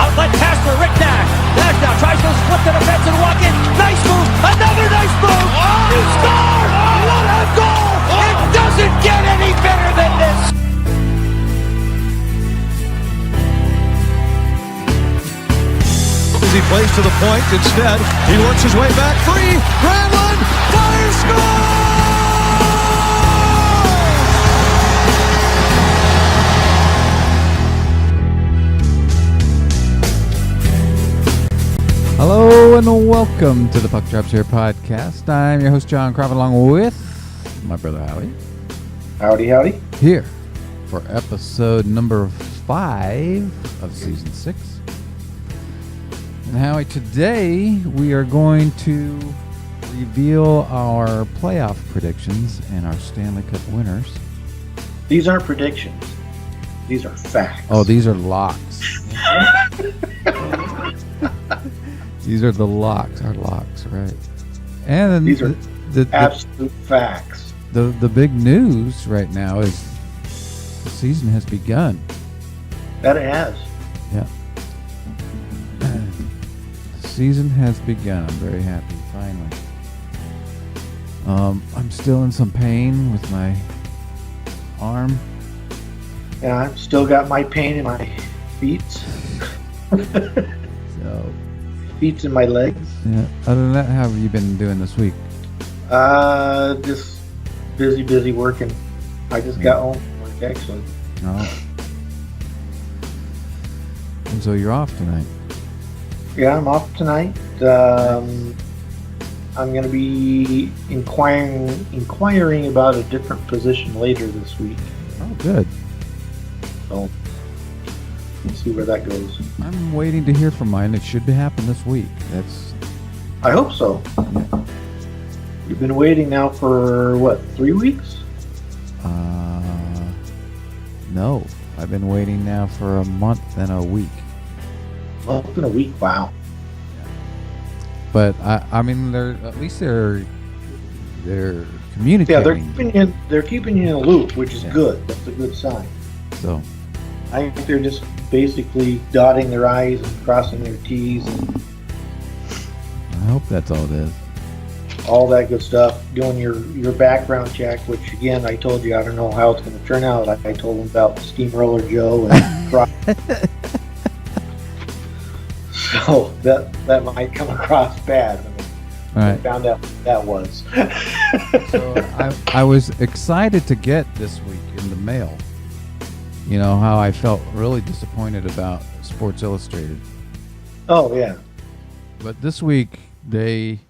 Outlet pass for Rick Nash. Nash now tries to slip to the fence and walk in. Nice move. Another nice move. He scored. What a goal. It doesn't get any better than this. As he plays to the point, instead, he works his way back free. Granlund fires, score! Hello and welcome to the Puck Drops Here podcast. I'm your host, John Crawford, along with my brother Howie. Howdy, howdy. Here for episode number 5 of season 6. And Howie, today we are going to reveal our playoff predictions and our Stanley Cup winners. These aren't predictions. These are facts. Oh, these are locks. These are the locks, our locks, right? And these are absolute facts. The big news right now is the season has begun. That it has. Yeah. The season has begun. I'm very happy, finally. I'm still in some pain with my arm. Yeah, I've still got my pain in my feet. So, feet in my legs. yeah. Other than that, how have you been doing this week? Just busy working. I just got home from work, actually. Oh. And so you're off tonight. Yeah, I'm off tonight. I'm going to be inquiring about a different position later this week. Oh, good. So we'll see where that goes. I'm waiting to hear from mine. It should happen this week. I hope so. Yeah. You've been waiting now for, what, 3 weeks? No. I've been waiting now for a month and a week. Well, it's been a week, wow. But I mean, they're communicating. Yeah, they're keeping you in a loop, which is Yeah. good. That's a good sign. So I think they're just basically dotting their I's and crossing their T's and I hope that's all it is. all that good stuff. Doing your background check, which again, I told you I don't know how it's going to turn out. I told them about Steamroller Joe and so that might come across bad. All right. I found out what that was. So I was excited to get this week in the mail. You know how I felt really disappointed about Sports Illustrated. Oh yeah. But this week they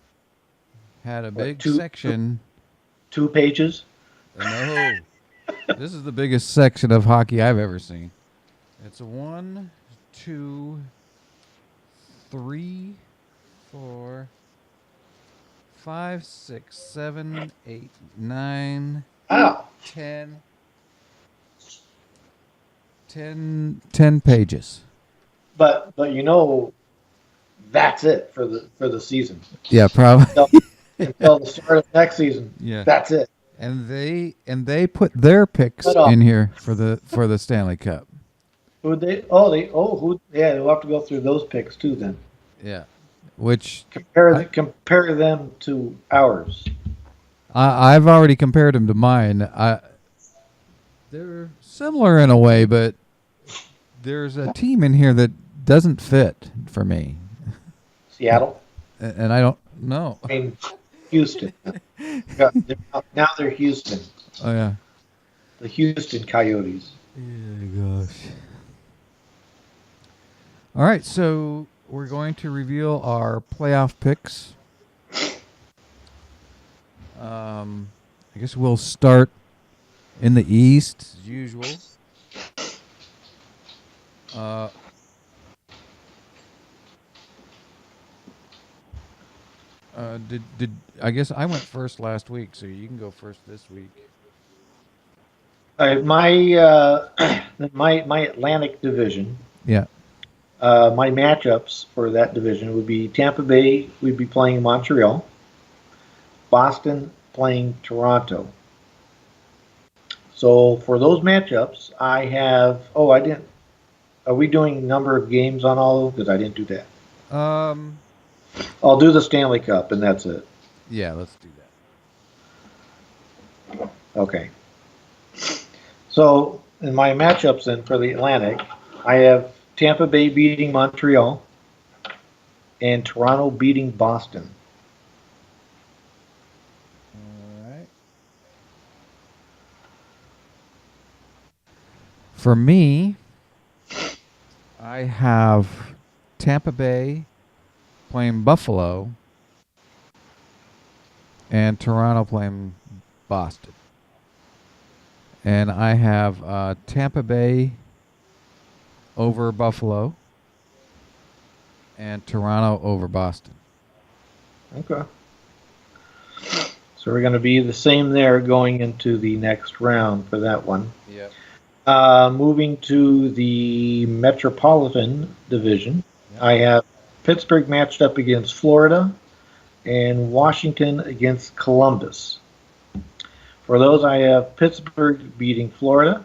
had a big section. 2 pages. No. This is the biggest section of hockey I've ever seen. It's a 1, 2, 3, 4, 5, 6, 7, 8, 9, Wow. 10 pages. But you know, that's it for the season. Yeah, probably. Until the start of next season. Yeah. That's it. And they put their picks in here for the Stanley Cup. Who yeah, we'll have to go through those picks too then. Yeah. Which compare them to ours. I've already compared them to mine. They're similar in a way, but there's a team in here that doesn't fit for me. Seattle. And I don't know. I mean, Houston. Now they're Houston. Oh yeah. The Houston Coyotes. Yeah, gosh. All right, so we're going to reveal our playoff picks. I guess we'll start in the East as usual. Did I guess I went first last week, so you can go first this week. All right, my Atlantic division. Yeah. My matchups for that division would be Tampa Bay. We'd be playing Montreal. Boston playing Toronto. So for those matchups, I have. Oh, I didn't. Are we doing number of games on all of them? Because I didn't do that. I'll do the Stanley Cup, and that's it. Yeah, let's do that. Okay. So in my matchups then for the Atlantic, I have Tampa Bay beating Montreal and Toronto beating Boston. All right. For me, I have Tampa Bay playing Buffalo and Toronto playing Boston. And I have Tampa Bay over Buffalo and Toronto over Boston. Okay. So we're going to be the same there going into the next round for that one. Yep. Moving to the Metropolitan Division, I have Pittsburgh matched up against Florida and Washington against Columbus. For those, I have Pittsburgh beating Florida,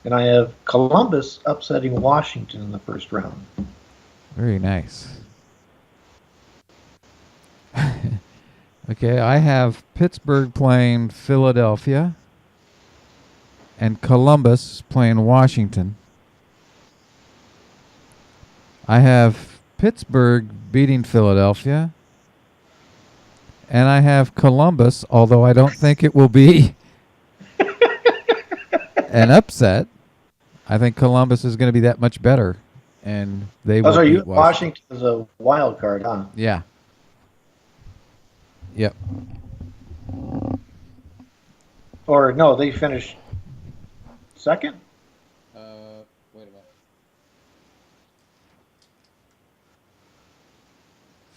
and I have Columbus upsetting Washington in the first round. Very nice. Okay, I have Pittsburgh playing Philadelphia and Columbus playing Washington. I have Pittsburgh beating Philadelphia. And I have Columbus, although I don't think it will be an upset. I think Columbus is going to be that much better, and they will beat Washington. Washington is a wild card, huh? Yeah. Yep. Or no, they finished second? Wait a minute.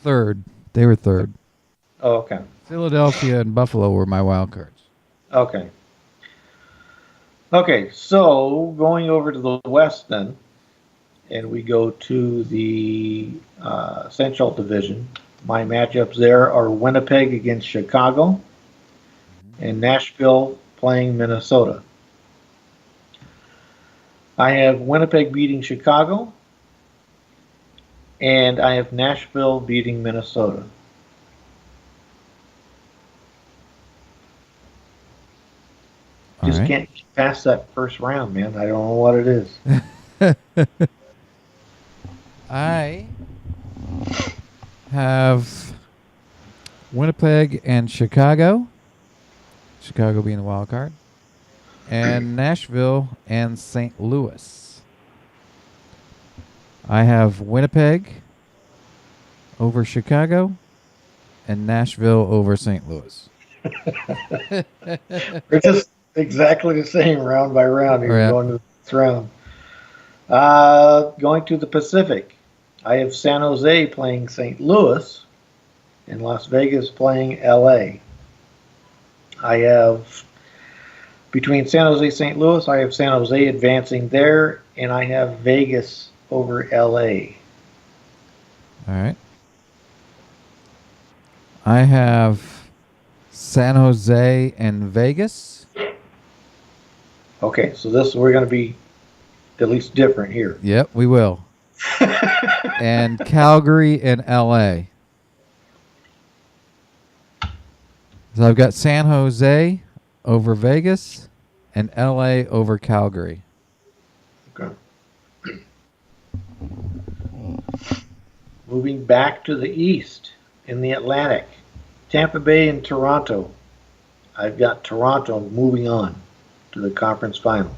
Third. They were third. Oh, okay. Philadelphia and Buffalo were my wild cards. Okay. Okay, so going over to the West then, and we go to the Central Division. My matchups there are Winnipeg against Chicago and Nashville playing Minnesota. I have Winnipeg beating Chicago, and I have Nashville beating Minnesota. Just can't get past that first round, man. I don't know what it is. I have Winnipeg and Chicago. Chicago being the wild card. And Nashville and St. Louis. I have Winnipeg over Chicago and Nashville over St. Louis. We're just exactly the same round by round here, Yeah. going to this round. Going to the Pacific, I have San Jose playing St. Louis and Las Vegas playing LA. I have, between San Jose and St. Louis, I have San Jose advancing there, and I have Vegas over LA. All right. I have San Jose and Vegas. Okay, so this we're going to be at least different here. Yep, we will. And Calgary and LA. So I've got San Jose over Vegas and LA over Calgary. Okay. Moving back to the east in the Atlantic, Tampa Bay and Toronto. I've got Toronto moving on to the conference final.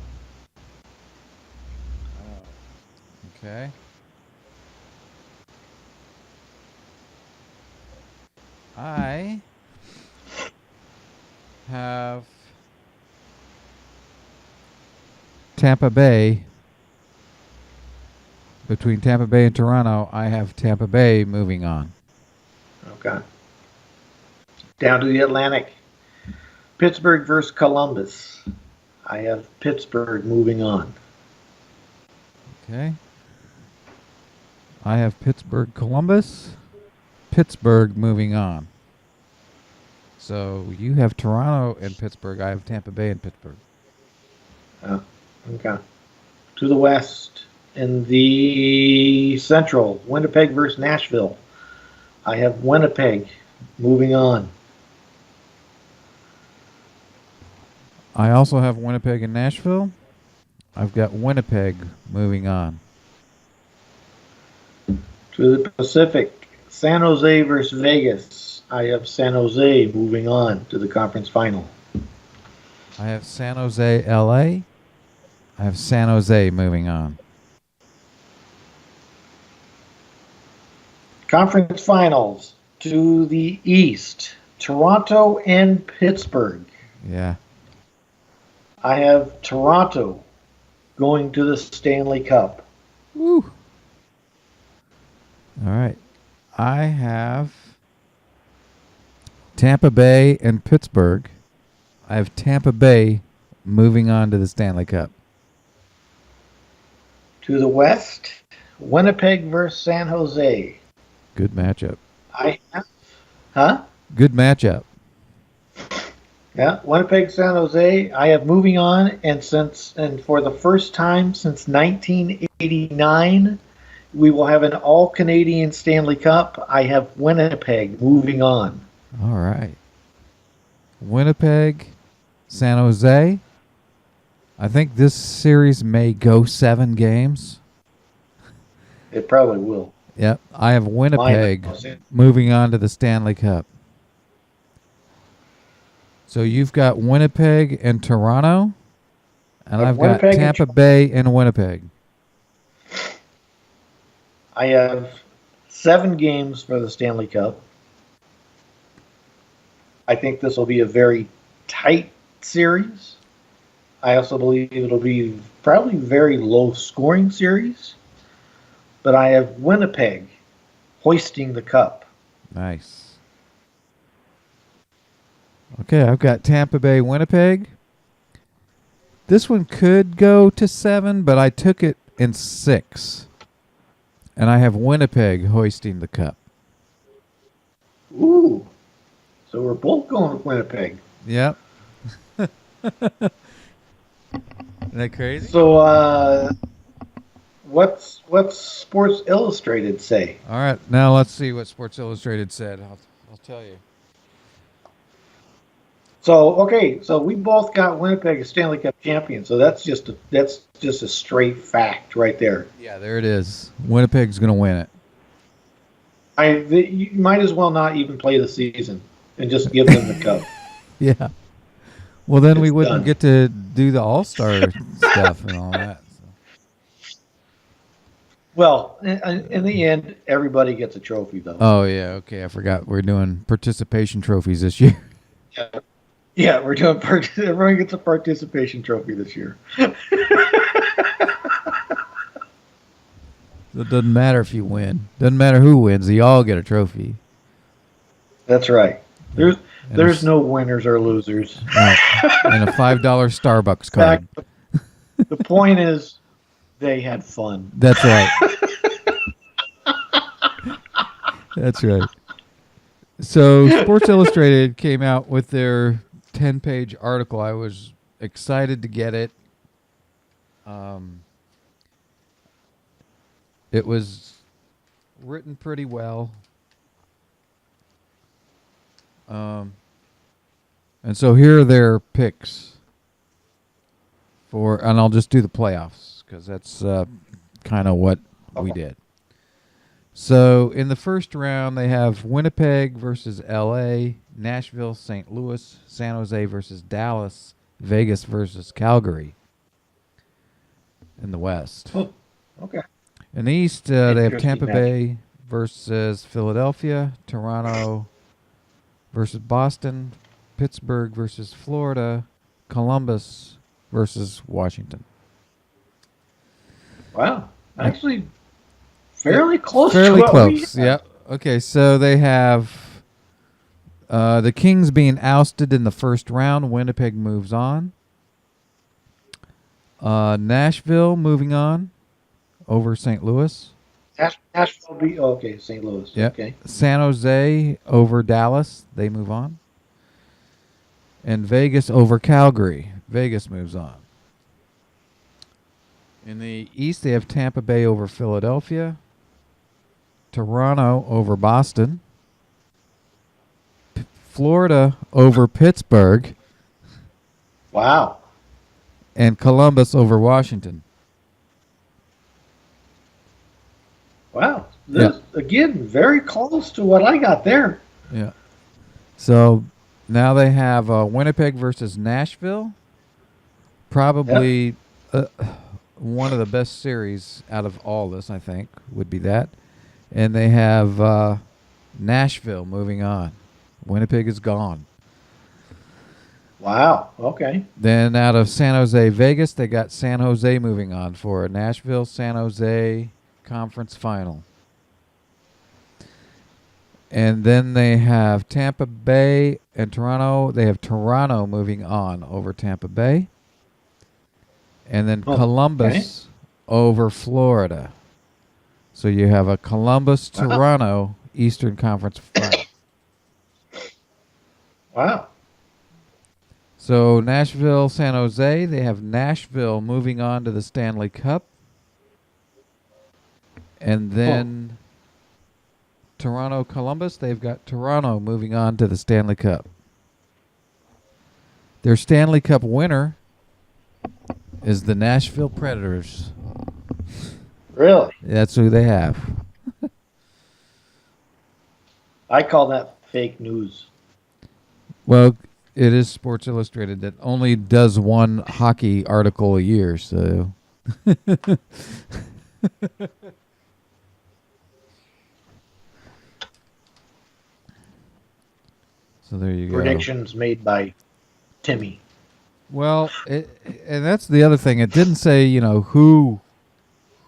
Okay. I have Tampa Bay. Between Tampa Bay and Toronto, I have Tampa Bay moving on. Okay. Down to the Atlantic. Pittsburgh versus Columbus. I have Pittsburgh moving on. Okay. I have Pittsburgh, Columbus. Pittsburgh moving on. So you have Toronto and Pittsburgh. I have Tampa Bay and Pittsburgh. Okay. To the West. In the Central, Winnipeg versus Nashville. I have Winnipeg moving on. I also have Winnipeg and Nashville. I've got Winnipeg moving on. To the Pacific, San Jose versus Vegas. I have San Jose moving on to the conference final. I have San Jose, LA. I have San Jose moving on. Conference finals. To the East, Toronto and Pittsburgh. Yeah. I have Toronto going to the Stanley Cup. Woo. All right. I have Tampa Bay and Pittsburgh. I have Tampa Bay moving on to the Stanley Cup. To the West, Winnipeg versus San Jose. Good matchup. Good matchup. Yeah, Winnipeg, San Jose. I have moving on, and for the first time since 1989, we will have an all-Canadian Stanley Cup. I have Winnipeg moving on. All right. Winnipeg, San Jose. I think this series may go 7 games. It probably will. Yep. I have Winnipeg moving on to the Stanley Cup. So you've got Winnipeg and Toronto, and I've got Tampa Bay and Winnipeg. I have 7 games for the Stanley Cup. I think this will be a very tight series. I also believe it'll be probably a very low-scoring series. But I have Winnipeg hoisting the cup. Nice. Okay, I've got Tampa Bay, Winnipeg. This one could go to 7, but I took it in 6. And I have Winnipeg hoisting the cup. Ooh. So we're both going with Winnipeg. Yep. Isn't that crazy? So, what's Sports Illustrated say? All right, now let's see what Sports Illustrated said. I'll tell you. So we both got Winnipeg as Stanley Cup champion. So that's just a straight fact right there. Yeah, there it is. Winnipeg's going to win it. You might as well not even play the season and just give them the cup. Yeah. Well, then we wouldn't done. get to do the All-Star stuff and all that. So. Well, in the end, everybody gets a trophy, though. Oh, yeah. Okay, I forgot. We're doing participation trophies this year. Yeah, we're doing. Everyone gets a participation trophy this year. It doesn't matter if you win. Doesn't matter who wins. You all get a trophy. That's right. There's no winners or losers. Right. And a $5 Starbucks card. The point is, they had fun. That's right. That's right. So Sports Illustrated came out with their 10-page article. I was excited to get it. It was written pretty well. And so here are their picks and I'll just do the playoffs because that's kind of what we did. So in the first round, they have Winnipeg versus L.A., Nashville, St. Louis, San Jose versus Dallas, Vegas versus Calgary in the West. Oh, okay. In the East, they have Interesting Tampa match. Bay versus Philadelphia, Toronto versus Boston, Pittsburgh versus Florida, Columbus versus Washington. Wow. Actually, fairly close. Fairly to what close. We had. Yep. Okay, so they have the Kings being ousted in the first round. Winnipeg moves on. Nashville moving on over St. Louis. Nashville beat. Oh, okay, St. Louis. Yep. Okay. San Jose over Dallas. They move on. And Vegas over Calgary. Vegas moves on. In the East, they have Tampa Bay over Philadelphia. Toronto over Boston. Florida over Pittsburgh. Wow. And Columbus over Washington. Wow. This again very close to what I got there. Yeah. So now they have Winnipeg versus Nashville. Probably one of the best series out of all this, I think, would be that. And they have Nashville moving on. Winnipeg is gone. Wow. Okay. Then out of San Jose, Vegas, they got San Jose moving on for a Nashville, San Jose conference final. And then they have Tampa Bay and Toronto. They have Toronto moving on over Tampa Bay. And then Columbus over Florida. So you have a Columbus-Toronto Eastern Conference final. Wow. So Nashville, San Jose, they have Nashville moving on to the Stanley Cup. And then Toronto, Columbus, they've got Toronto moving on to the Stanley Cup. Their Stanley Cup winner is the Nashville Predators. Really? That's who they have. I call that fake news. Well, it is Sports Illustrated that only does one hockey article a year, so. So there you go. Predictions made by Timmy. Well, and that's the other thing. It didn't say,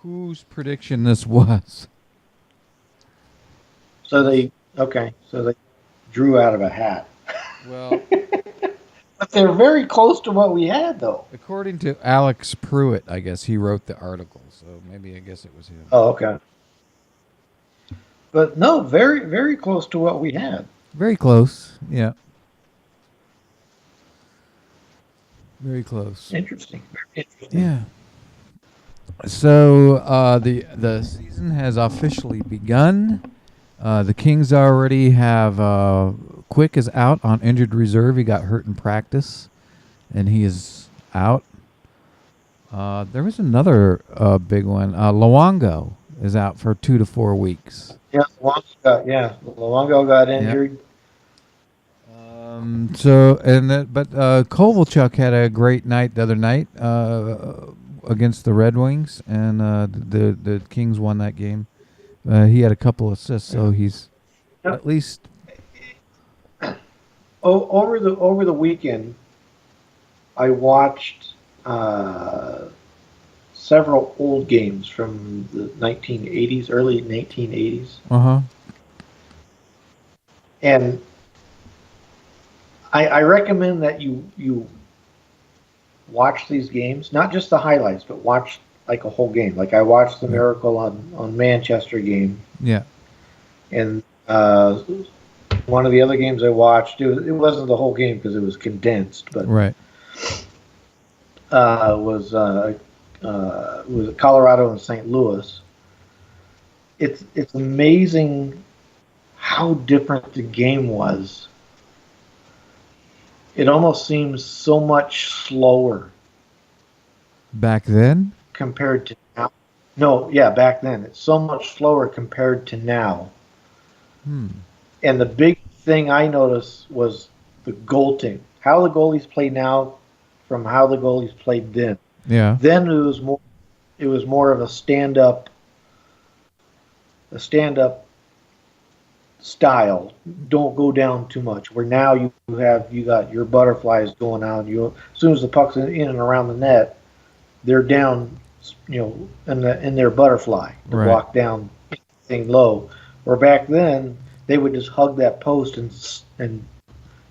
whose prediction this was. So they drew out of a hat. Well, But they're very close to what we had, though. according to Alex Pruitt, I guess he wrote the article, so maybe I guess it was him. Oh, okay. But no, very, very close to what we had. Very close, yeah. Very close. Interesting. Very interesting. Yeah. So the season has officially begun. The Kings already have Quick is out on injured reserve. He got hurt in practice, and he is out. There was another big one. Luongo is out for 2 to 4 weeks. Yeah, Luongo got injured. But Kovalchuk had a great night the other night against the Red Wings, and the Kings won that game. He had a couple assists, so he's at least. Over the weekend, I watched several old games from the 1980s, early 1980s. And I recommend that you watch these games, not just the highlights, but watch like a whole game. Like I watched the Miracle on Manchester game. Yeah. And one of the other games I watched, it wasn't the whole game because it was condensed, but Right. was Colorado and St. Louis. It's amazing how different the game was. It almost seems so much slower Back then? compared to now. No, yeah, back then. It's so much slower compared to now. And the big thing I noticed was the goaltending. How the goalies play now from how the goalies played then. Yeah. Then it was more of a stand-up style. Don't go down too much. Where now you got your butterflies going on. As soon as the puck's in and around the net, they're down, in their butterfly to Right. walk down anything low. Where back then they would just hug that post and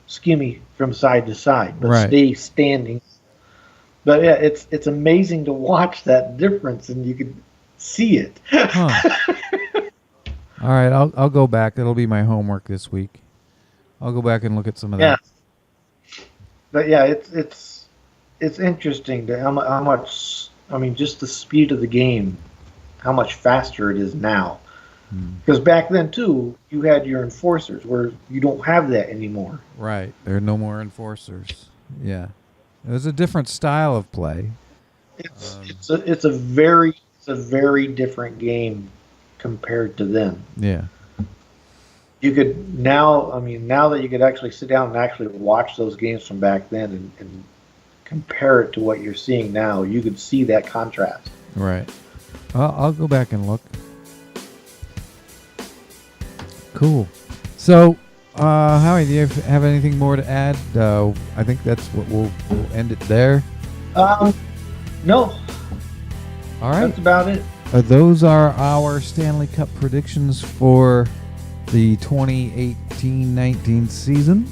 skimmy from side to side, but Right. stay standing. But yeah, it's amazing to watch that difference, and you can see it. Huh. All right, I'll go back. It'll be my homework this week. I'll go back and look at some of Yeah. that. But yeah, it's interesting to how much. I mean, just the speed of the game, how much faster it is now. Because back then too, you had your enforcers, where you don't have that anymore. Right. There are no more enforcers. Yeah. It was a different style of play. It's a very different game compared to then. Yeah. You could now that you could actually sit down and actually watch those games from back then and compare it to what you're seeing now, you could see that contrast. Right. I'll go back and look. Cool. So, Howie, do you have anything more to add? I think that's what we'll end it there. No, All right. that's about it. Those are our Stanley Cup predictions for the 2018-19 season.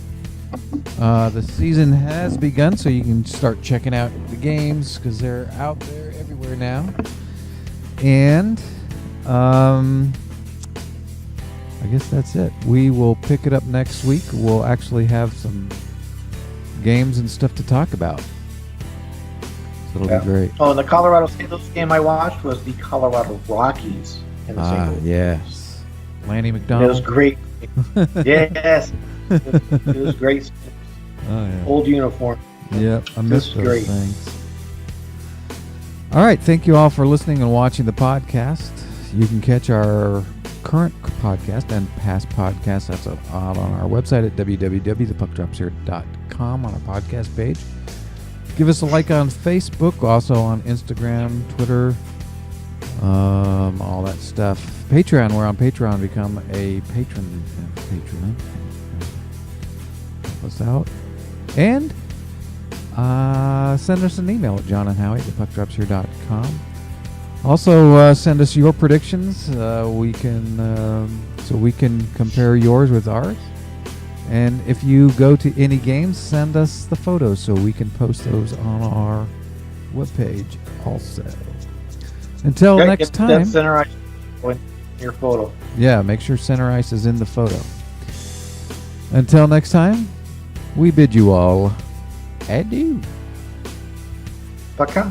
The season has begun, so you can start checking out the games because they're out there everywhere now. And I guess that's it. We will pick it up next week. We'll actually have some games and stuff to talk about. So it'll be great. Oh, and the Colorado St. Louis game I watched was the Colorado Rockies in the St. Louis. Yes. Lanny It McDonald. was great. Yes, it was great. Oh, yeah. Old uniform. Yep, I missed those great. things. All right, thank you all for listening and watching the podcast. You can catch our current podcast and past podcasts. That's out on our website at www.thepuckdropshere.com on our podcast page. Give us a like on Facebook, also on Instagram, Twitter, all that stuff. Patreon, we're on Patreon. Become a patron. Patreon. Help us out. And send us an email at jonandhowie@thepuckdropshere.com. Also, send us your predictions. So we can compare yours with ours. And if you go to any games, send us the photos so we can post those on our webpage also. Until next time. That center ice in your photo. Yeah, make sure center ice is in the photo. Until next time, we bid you all adieu. Пока.